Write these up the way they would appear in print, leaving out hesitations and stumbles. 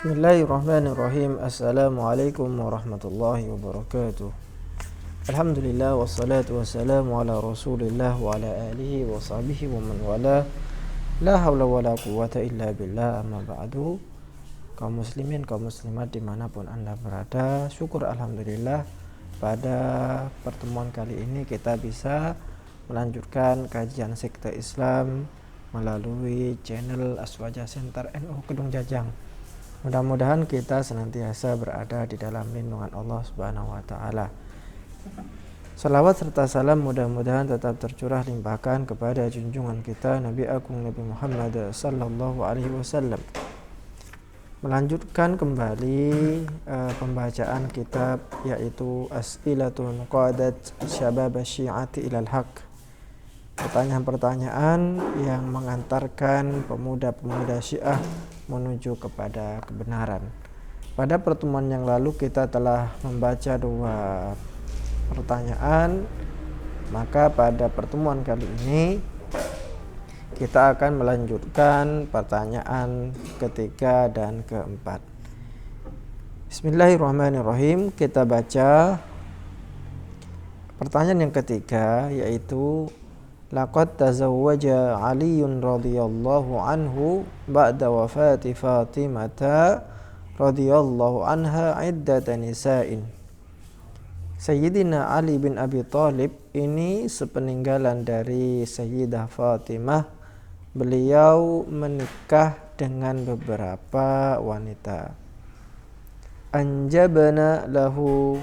Bismillahirrahmanirrahim. Assalamualaikum warahmatullahi wabarakatuh. Alhamdulillah wassalatu wassalamu ala Rasulillah wa ala alihi wa sahbihi wa man wala. La haula wala quwwata illa billah, amma ba'du. Kaum muslimin, kaum muslimat dimanapun Anda berada, syukur alhamdulillah pada pertemuan kali ini kita bisa melanjutkan kajian sekte Islam melalui channel Aswaja Center NU Kedung Jajang. Mudah-mudahan kita senantiasa berada di dalam lindungan Allah Subhanahu wa taala. Salawat serta salam mudah-mudahan tetap tercurah limpahkan kepada junjungan kita Nabi Agung Nabi Muhammad sallallahu alaihi wasallam. Melanjutkan kembali pembacaan kitab yaitu As'ilatun Qadat Syabab Syi'ati ilal Haq. Pertanyaan-pertanyaan yang mengantarkan pemuda-pemuda Syiah menuju kepada kebenaran. Pada pertemuan yang lalu kita telah membaca 2 pertanyaan, maka pada pertemuan kali ini kita akan melanjutkan pertanyaan ketiga dan keempat. Bismillahirrahmanirrahim. Kita baca pertanyaan yang ketiga, yaitu laqad tazawwaja Aliun radhiyallahu anhu ba'da wafati Fatimata radhiyallahu anha iddatan nisa'in. Sayyidina Ali bin Abi Thalib ini sepeninggalan dari Sayyidah Fatimah, beliau menikah dengan beberapa wanita. Anjabna lahu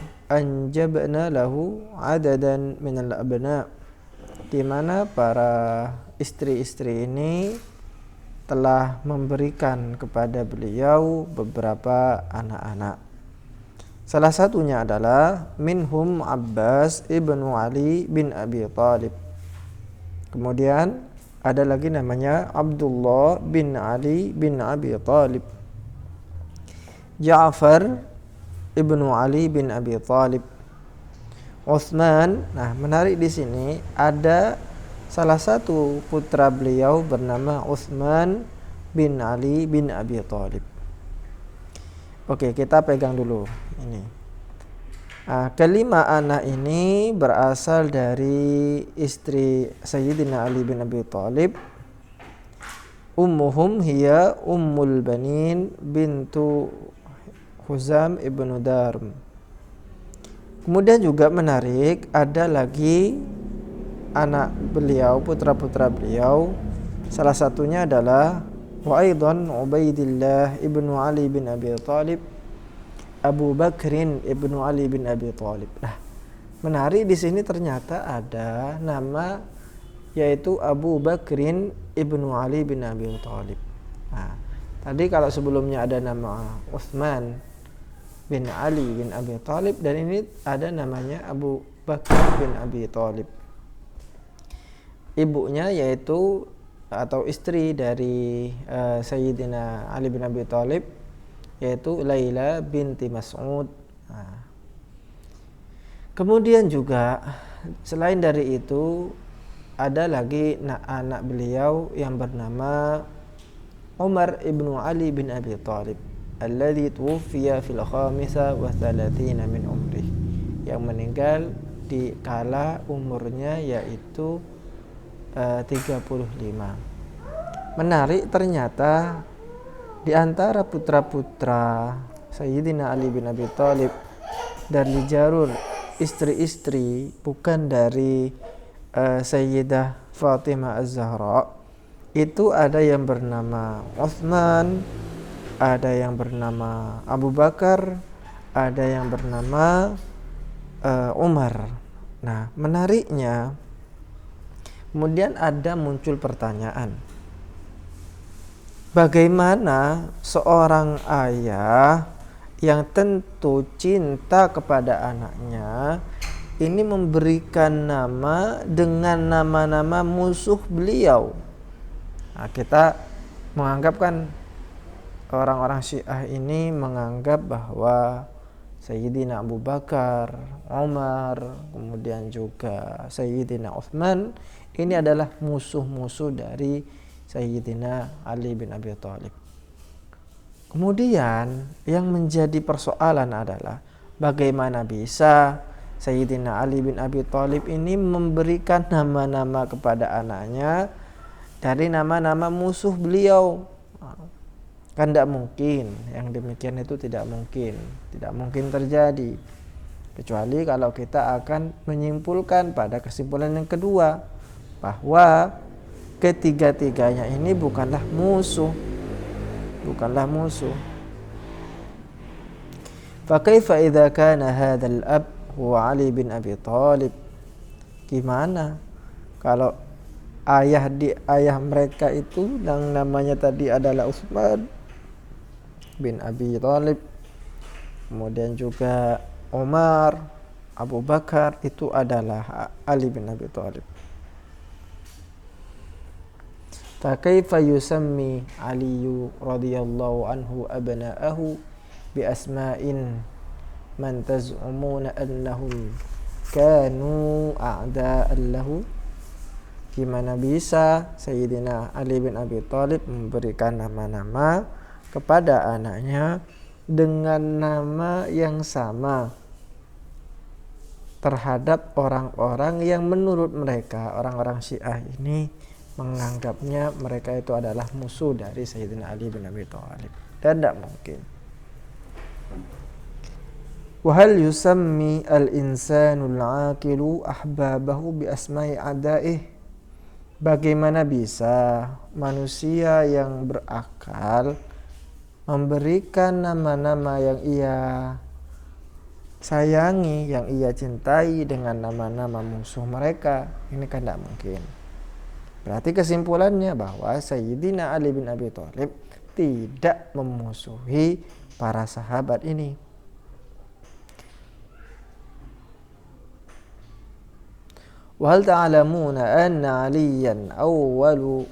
adadan minal abna, di mana para istri-istri ini telah memberikan kepada beliau beberapa anak-anak. Salah satunya adalah minhum Abbas ibnu Ali bin Abi Thalib. Kemudian ada lagi namanya Abdullah bin Ali bin Abi Thalib, Ja'far ibnu Ali bin Abi Thalib, Utsman. Nah, menarik di sini ada salah satu putra beliau bernama Utsman bin Ali bin Abi Thalib. Oke, kita pegang dulu ini. Kelima anak ini berasal dari istri Sayyidina Ali bin Abi Thalib. Ummuhum hiya Ummul Banin bintu Huzam ibnu Darm. Kemudian juga menarik, ada lagi anak beliau, putra-putra beliau. Salah satunya adalah wa aidan Ubaidillah ibnu Ali bin Abi Thalib, Abu Bakrin ibnu Ali bin Abi Thalib. Nah, menarik di sini ternyata ada nama yaitu Abu Bakrin ibnu Ali bin Abi Thalib. Nah, tadi kalau sebelumnya ada nama Utsman bin Ali bin Abi Thalib, dan ini ada namanya Abu Bakar bin Abi Thalib. Ibunya yaitu atau istri dari Sayyidina Ali bin Abi Thalib yaitu Laila binti Mas'ud. Kemudian juga selain dari itu ada lagi anak beliau yang bernama Umar ibnu Ali bin Abi Thalib, alladzi tuwfiya fil khamisah wa thalathina min umrih, yang meninggal di kala umurnya yaitu 35. Menarik, ternyata di antara putra-putra Sayyidina Ali bin Abi Thalib dari jalur istri-istri bukan dari Sayyidah Fatimah Az-Zahra, itu ada yang bernama Utsman, ada yang bernama Abu Bakar, ada yang bernama Umar. Nah, menariknya kemudian ada muncul pertanyaan, bagaimana seorang ayah yang tentu cinta kepada anaknya ini memberikan nama dengan nama-nama musuh beliau? Nah, kita menganggapkan orang-orang Syiah ini menganggap bahwa Sayyidina Abu Bakar, Umar, kemudian juga Sayyidina Utsman ini adalah musuh-musuh dari Sayyidina Ali bin Abi Thalib. Kemudian yang menjadi persoalan adalah bagaimana bisa Sayyidina Ali bin Abi Thalib ini memberikan nama-nama kepada anaknya dari nama-nama musuh beliau. Kan tidak mungkin, yang demikian itu tidak mungkin terjadi. Kecuali kalau kita akan menyimpulkan pada kesimpulan yang kedua, bahwa ketiga-tiganya ini bukanlah musuh. Fakaifa idza kana hadzal ab huwa Ali bin Abi Thalib? Gimana kalau ayah mereka itu yang namanya tadi adalah Utsman bin Abi Thalib, kemudian juga Umar, Abu Bakar, itu adalah Ali bin Abi Thalib. Fakaifa yusammi Aliyu radhiyallahu anhu abna'ahu bi asma'in man taz'umuna annahum kanu a'da'an lahu? Gimana bisa Sayyidina Ali bin Abi Thalib memberikan nama-nama kepada anaknya dengan nama yang sama terhadap orang-orang yang menurut mereka, orang-orang Syiah ini menganggapnya mereka itu adalah musuh dari Sayyidina Ali bin Abi Thalib. Dan tidak mungkin. Wa hal yusammi al-insanul aqilu ahbabahu bi asma'i adaih? Bagaimana bisa manusia yang berakal memberikan nama-nama yang ia sayangi, yang ia cintai dengan nama-nama musuh mereka? Ini kan tidak mungkin. Berarti kesimpulannya bahwa Sayyidina Ali bin Abi Thalib tidak memusuhi para sahabat ini. Wa hal ta'lamuna anna Aliyan awwalu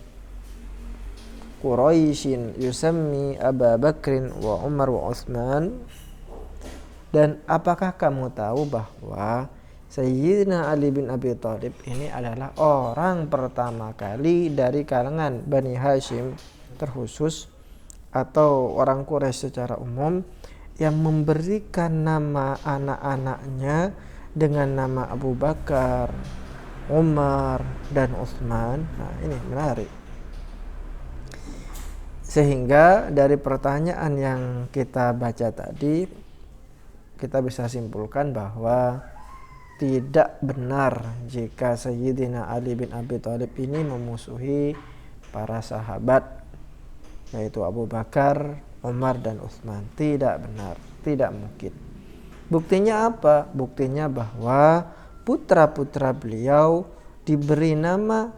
Quraisyin yusammi Abu Bakrin wa Umar wa Utsman? Dan apakah kamu tahu bahwa Sayyidina Ali bin Abi Thalib ini adalah orang pertama kali dari kalangan Bani Hashim terkhusus atau orang Quraisy secara umum yang memberikan nama anak-anaknya dengan nama Abu Bakar, Umar, dan Utsman? Nah, ini menarik. Sehingga dari pertanyaan yang kita baca tadi, kita bisa simpulkan bahwa tidak benar jika Sayyidina Ali bin Abi Thalib ini memusuhi para sahabat, yaitu Abu Bakar, Umar, dan Utsman. Tidak benar, tidak mungkin. Buktinya apa? Buktinya bahwa putra-putra beliau diberi nama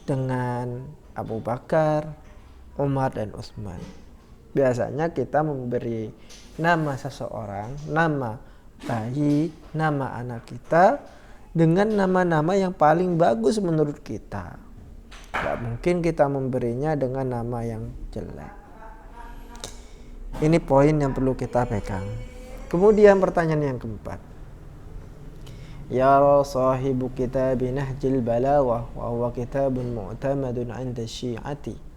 dengan Abu Bakar, Umar, dan Utsman. Biasanya kita memberi nama seseorang, nama bayi, nama anak kita dengan nama-nama yang paling bagus menurut kita. Tidak mungkin kita memberinya dengan nama yang jelek. Ini poin yang perlu kita pegang. Kemudian pertanyaan yang keempat. Ya sahibu kitab Nahjul Balaghah wa huwa kitabun mu'tamadun 'inda Syi'ati.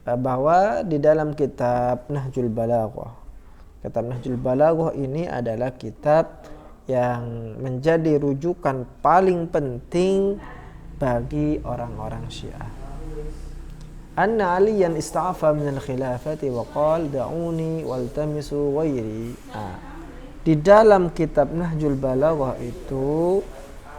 Bahwa di dalam kitab Nahjul Balaghah, kitab Nahjul Balaghah ini adalah kitab yang menjadi rujukan paling penting bagi orang-orang Syiah. Anna Aliyan ista'afa min al-khilafati wa qala da'uni waltamisu ghairi. Di dalam kitab Nahjul Balaghah itu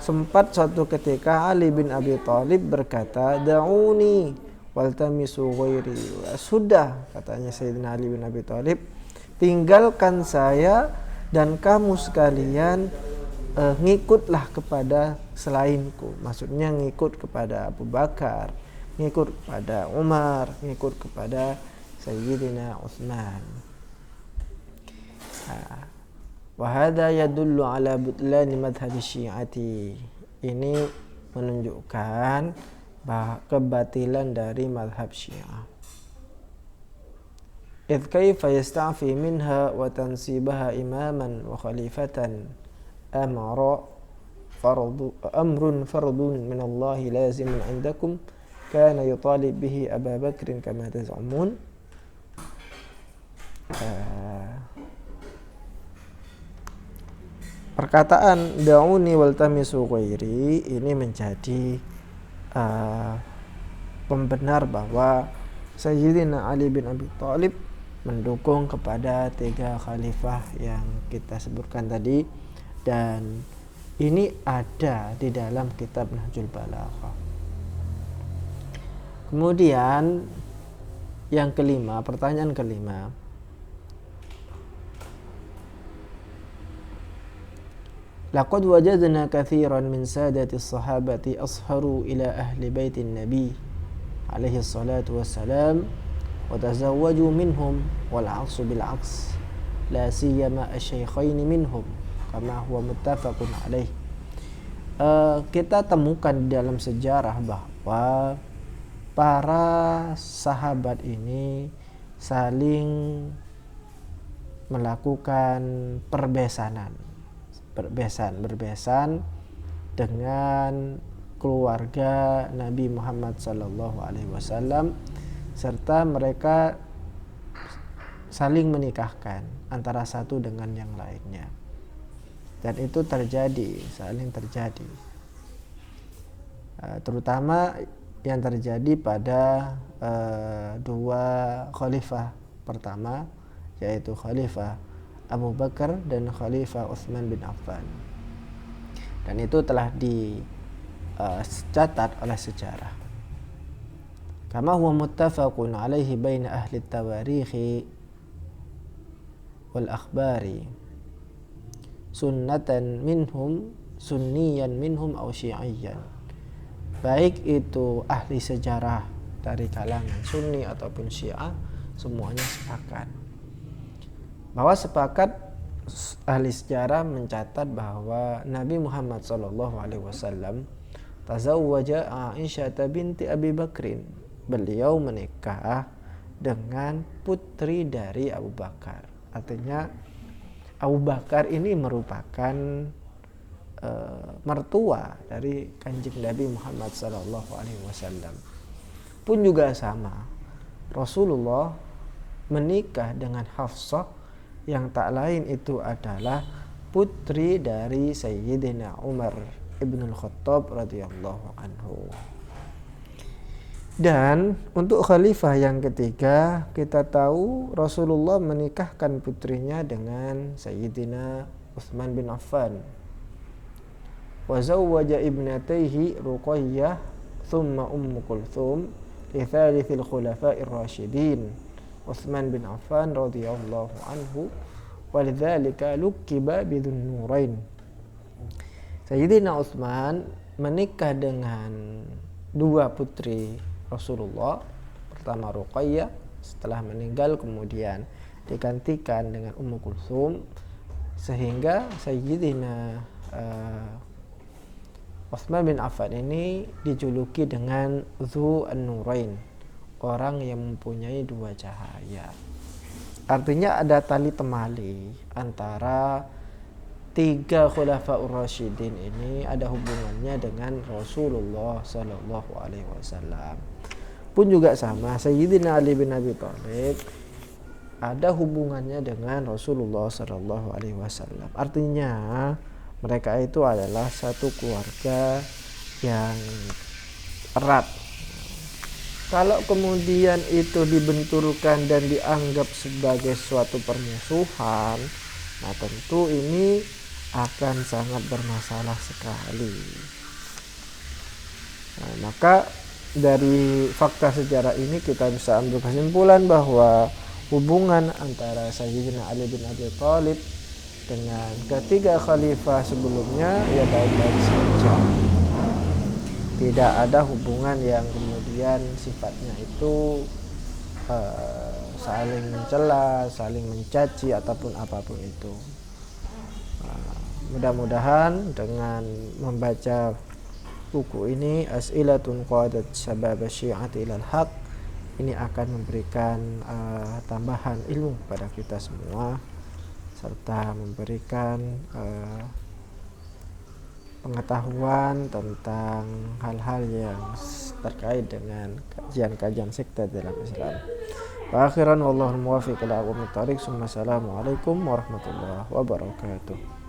sempat suatu ketika Ali bin Abi Thalib berkata, da'uni waltamisu ghairi. Sudah, katanya Sayyidina Ali bin Abi Thalib, tinggalkan saya dan kamu sekalian ngikutlah kepada selainku. Maksudnya ngikut kepada Abu Bakar, ngikut kepada Umar, ngikut kepada Sayyidina Utsman. Wa hadha yadullu ala butlani madhhab Syi'ati. Ini menunjukkan kebatilan dari madhab Syiah. إذ كيف يستعفي منها وتنصيبها إماما وخليفة أمر فرض من الله لازم عندكم كان يطالب به أبا بكر كما تزعمون. perkataan da'uni waltamisu ghairi ini menjadi pembenar bahwa Sayyidina Ali bin Abi Thalib mendukung kepada 3 khalifah yang kita sebutkan tadi, dan ini ada di dalam kitab Nahjul Balaghah. Kemudian yang kelima, pertanyaan kelima, laqad wajadna katsiran min sadati as-sahabati asharu ila ahli baitin nabi alaihi salatu wassalam wa tazawwaju minhum wal 'aksu bil 'aks la siyama asy-syaikhain minhum kama huwa muttafaqun alaih. Kita temukan di dalam sejarah bahwa para sahabat ini saling melakukan berbesan dengan keluarga Nabi Muhammad SAW, serta mereka saling menikahkan antara satu dengan yang lainnya, dan itu saling terjadi, terutama yang terjadi pada 2 khalifah pertama, yaitu Khalifah Abu Bakar dan Khalifah Utsman bin Affan, dan itu telah dicatat oleh sejarah. Kama huwa muttafaqun alaihi baina ahli tawarikhi wal akhbari sunnatan minhum sunniyan minhum aw syi'iyyan, baik itu ahli sejarah dari kalangan Sunni ataupun Syiah, semuanya sepakat ahli sejarah mencatat bahwa Nabi Muhammad SAW tazawwaja Aisyah binti Abi Bakrin, beliau menikah dengan putri dari Abu Bakar. Artinya Abu Bakar ini merupakan mertua dari Kanjeng Nabi Muhammad SAW. Pun juga sama, Rasulullah menikah dengan Hafsah yang tak lain itu adalah putri dari Sayyidina Umar ibn al-Khattab radhiyallahu anhu. Dan untuk khalifah yang ketiga, kita tahu Rasulullah menikahkan putrinya dengan Sayyidina Utsman bin Affan. Wa zawwaja ibnatayhi Ruqayyah thumma Ummu Kulthum li thalithil khulafa'ir rasyidin Utsman bin Affan radhiyallahu anhu, walidzalika lukiba bidzun nurain. Sayyidina Utsman menikah dengan 2 putri Rasulullah, pertama Ruqayyah, setelah meninggal kemudian digantikan dengan Ummu Kulthum, sehingga Sayyidina Utsman bin Affan ini dijuluki dengan Dzu an-Nurain, orang yang mempunyai 2 cahaya. Artinya ada tali temali antara 3 khulafaur rasyidin ini, ada hubungannya dengan Rasulullah sallallahu alaihi wasallam. Pun juga sama, Sayyidina Ali bin Abi Thalib ada hubungannya dengan Rasulullah sallallahu alaihi wasallam. Artinya mereka itu adalah satu keluarga yang erat. Kalau kemudian itu dibenturkan dan dianggap sebagai suatu permusuhan, nah tentu ini akan sangat bermasalah sekali. Nah, maka dari fakta sejarah ini kita bisa ambil kesimpulan bahwa hubungan antara Sayyidina Ali bin Abi Thalib dengan ketiga khalifah sebelumnya ya baik-baik saja. Tidak ada hubungan yang kemudian sifatnya itu saling mencela, saling mencaci ataupun apapun itu. Mudah-mudahan dengan membaca buku ini, As'ilatun Qadat Syabab Syi'ati ilal Haq, ini akan memberikan tambahan ilmu kepada kita semua, serta memberikan pengetahuan tentang hal-hal yang terkait dengan kajian-kajian sekte dalam Islam. Wa akhiran wallahul muwaffiq ila aqwamit thariq. Assalamualaikum warahmatullahi wabarakatuh.